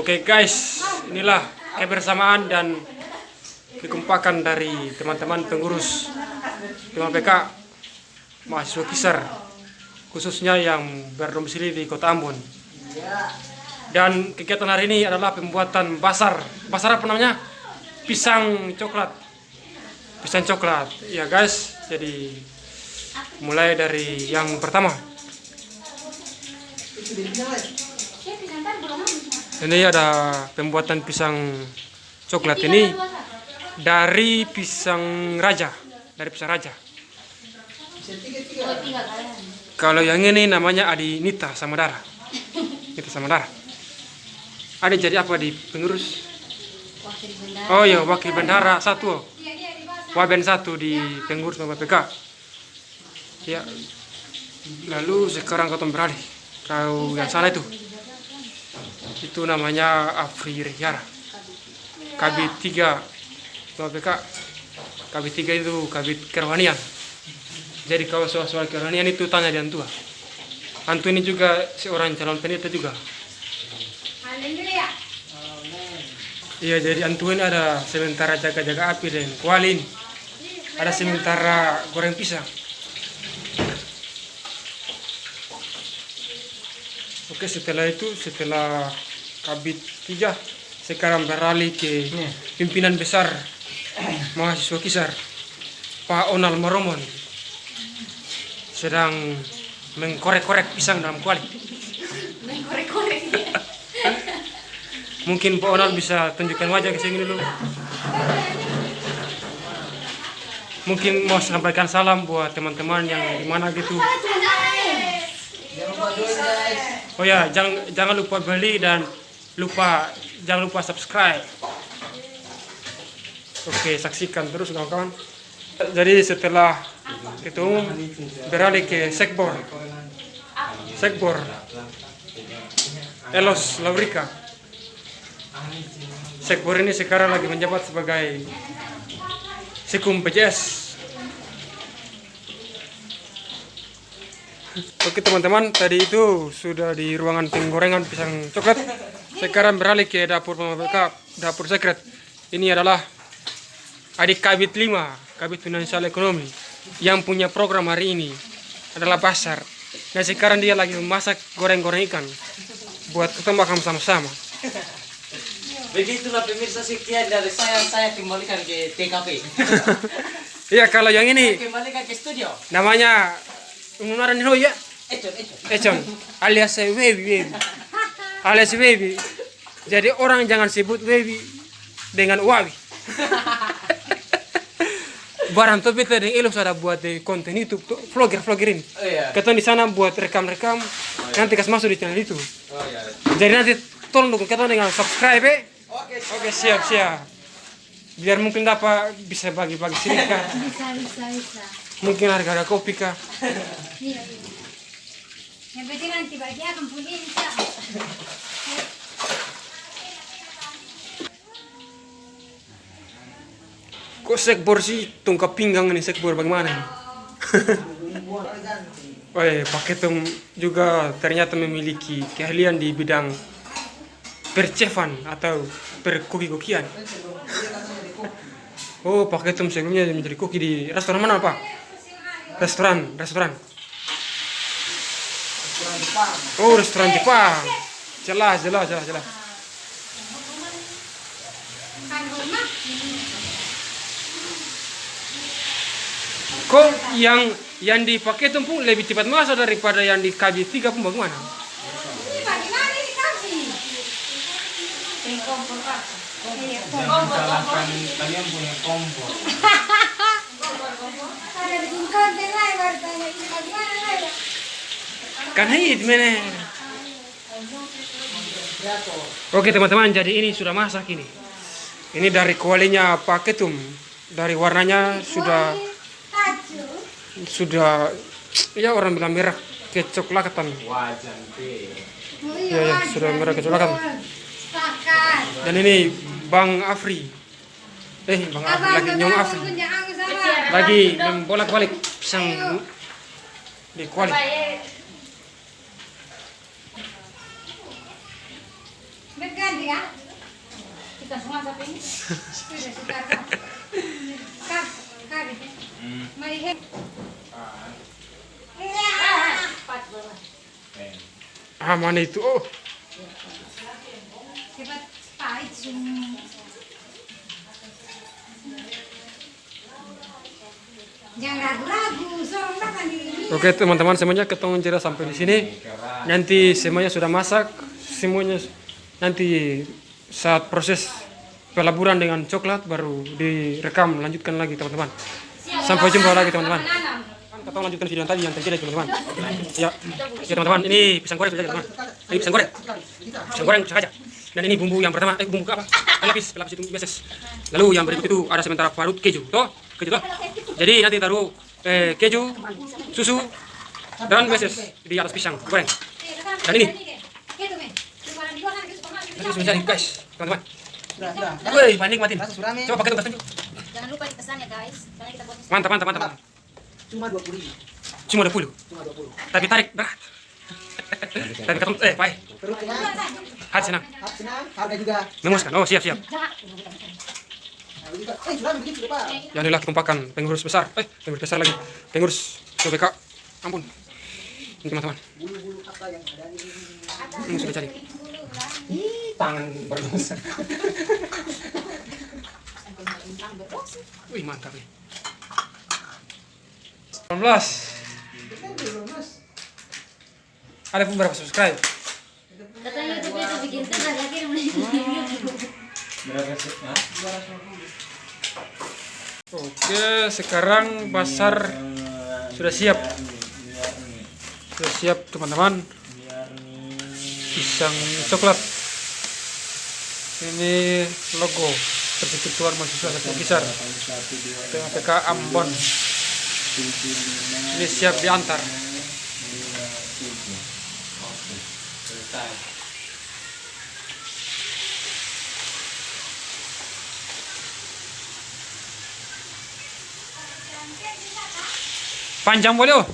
Oke guys, inilah kebersamaan dan kekompakan dari teman-teman pengurus PMPK mahasiswa Kisar, khususnya yang berdomisili di Kota Ambon. Dan kegiatan hari ini adalah pembuatan basar apa namanya? Pisang coklat. Ya guys, jadi mulai dari yang pertama. Ini ada pembuatan pisang coklat ini dari pisang raja, Kalau yang ini namanya Adi Nita Samadara. Ada jadi apa di pengurus? Oh ya, wakil bendahara satu. Waben satu di pengurus PMPK. Ya. Lalu sekarang kau beralih. Kau yang salah itu namanya Afri Rehyara, Kabit 3 PMPK. Kabit 3 itu kabit kerohanian. Jadi kalau soal kerohanian itu tanya di Antua. Antu ini juga seorang calon pendeta juga. Iya, jadi Antu ini ada sementara jaga-jaga api dan kualin. Ada sementara goreng pisang. Oke, setelah Kabit 3 sekarang beralih ke pimpinan besar mahasiswa Kisar, Pak Onal Maromon, sedang mengkorek-korek pisang dalam kuali. Mungkin Pak Onal bisa tunjukkan wajah ke sini dulu. Mungkin mau sampaikan salam buat teman-teman yang di mana gitu. Oh ya, jangan lupa beli dan jangan lupa subscribe. Oke, saksikan terus kawan-kawan. Jadi setelah itu beralih ke sekbor Elos Laurika. Sekbor ini sekarang lagi menjabat sebagai Sekum PJS. Oke teman-teman, tadi itu sudah di ruangan penggorengan pisang coklat. Sekarang beralih ke dapur PMPK, dapur sekret. Ini adalah adik Kabit 5, Kabit Finansial Ekonomi, yang punya program hari ini adalah basar. Dan sekarang dia lagi memasak goreng-goreng ikan buat kita makan sama-sama. Begitulah pemirsa, sekian dari saya kembalikan ke TKP. Iya, kalau yang ini Kembalikan ke studio. namanya Umunaran ya? Econ alias Webi. Jadi orang jangan sebut Webi dengan Wawi. Barang topi tadi Elo sudah buat konten YouTube tuh, vlogger ini. Oh, iya. Kita di sana buat rekam, nanti kasih masuk di channel itu. Oh, iya. Jadi nanti tolong dukung kita dengan subscribe. Oke, siap. Biar mungkin dapat bisa bagi-bagi sedikit. Bisa. Mungkin harga kopi kah? Iya. Yang penting nanti bagi akan punya bisa. Kok sekbor sih tungkap pinggang ini sekbor bagaimana? Paketum juga ternyata memiliki keahlian di bidang perchefan atau perkoki-kokian. Oh, Paketum sebelumnya menjadi koki di restoran mana, Pak? Restoran. Oh, restoran Jepang. Jelas. Kok yang dipakai itu pun lebih cepat masuk daripada yang di Kabit 3 pun bagaimana? Ini bagaimana dikasih? Kompor. Jangan salahkan kalian punya kompor. Ada bikin konten lain baru tanya ini bagaimana lain. Kan hit mana? Oke teman-teman, jadi ini sudah masak ini. Ini dari kualinya Pak Ketum. Dari warnanya sudah ya orang bilang merah kecoklatan. Ya, ya sudah merah kecoklatan. Dan ini Bang Afri. Bang Afri lagi Nyong Afri. Lagi membolak-balik pisang di kuali. Berganti ya. Kita semua sampai ini. Sudah sudah. Kari. Mari he. Mana itu? Oh. Cepat pahit jangan ragu-ragu, sorong makan ini. Oke teman-teman, semuanya ketemu cerita sampai di sini. Nanti semuanya sudah masak, semuanya nanti saat proses pelaburan dengan coklat baru direkam lanjutkan lagi teman-teman. Sampai jumpa lagi teman-teman. Kita lanjutkan video yang tadi yang terjadi teman-teman. Ya teman-teman, ini pisang goreng sudah teman-teman. Ini pisang goreng saja. Dan ini bumbu yang pertama, bumbu apa? Pelapis itu meses. Lalu yang berikut itu ada sementara parut keju, keju toh. Jadi nanti taruh keju, susu, dan meses di atas pisang goreng. Dan ini nanti sudah jadi guys, teman-teman. Woi, paling nikmatin. Coba pakai tugas tunjuk. Jangan lupa dipesan ya guys, karena kita buat Mantap. Cuma 20.000. Cuma 20. Tapi tarik berat. Tapi ketemu baik. Terus Hati senang. harga juga. Memuaskan. Oh, siap. Sudah begitu Pak. Yang inilah ketumpakan pengurus besar. Pengurus besar lagi. Pengurus PPK. Ampun. Ini teman-teman. Bulu-bulu apa yang ada ini? Sudah cari. Tangan berdosa. Wih, mantap nih. 18. Ada pun berapa subscribe? katanya YouTube itu bikin tengah lagi Oke, sekarang pasar sudah siap. Sudah siap teman-teman. Pisang coklat. Ini logo Persekutuan Mahasiswa Satu Besar PPK Ambon. Ini siap diantar. Panjang boleh oh.